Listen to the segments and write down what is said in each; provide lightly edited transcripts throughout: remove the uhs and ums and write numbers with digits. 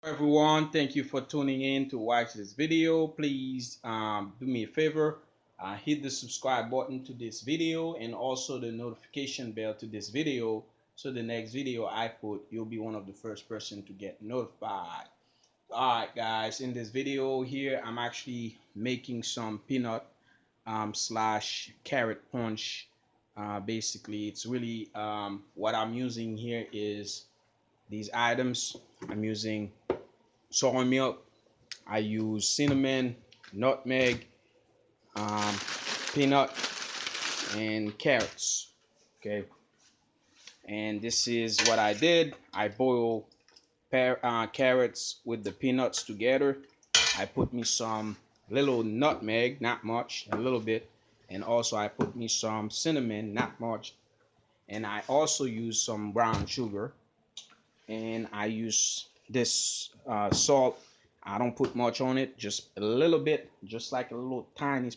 Everyone, thank you for tuning in to watch this video. Please do me a favor, hit the subscribe button to this video and also the notification bell to this video, so the next video I put, you'll be one of the first person to get notified. All right, guys, in this video here, I'm actually making some peanut slash carrot punch. Basically, it's really what I'm using here is these items. I'm using soy milk. I use cinnamon, nutmeg, um, peanut, and carrots. Okay, and this is what I did. I boil carrots with the peanuts together. I put me some little nutmeg, not much, a little bit, and also I put me some cinnamon, not much, and I also use some brown sugar, and I use this salt. I don't put much on it, just a little bit, just like a little tiny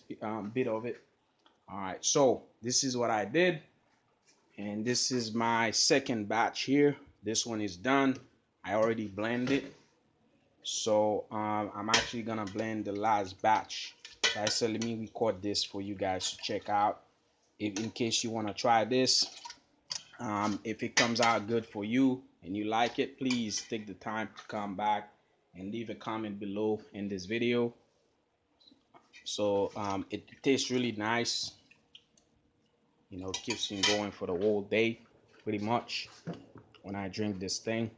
bit of it. All right, so this is what I did, and this is my second batch here. This one is done. I already blended, so I'm actually gonna blend the last batch. So I said, let me record this for you guys to check out, if in case you want to try this. If it comes out good for you and you like it, please take the time to come back and leave a comment below in this video. So it tastes really nice. You know, it keeps me going for the whole day, pretty much, when I drink this thing.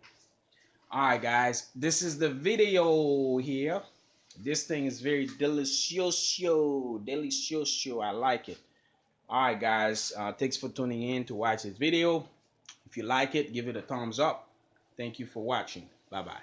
All right, guys, this is the video here. This thing is very delicioso, delicioso. I like it. All right, guys, thanks for tuning in to watch this video. If you like it, give it a thumbs up. Thank you for watching. Bye bye.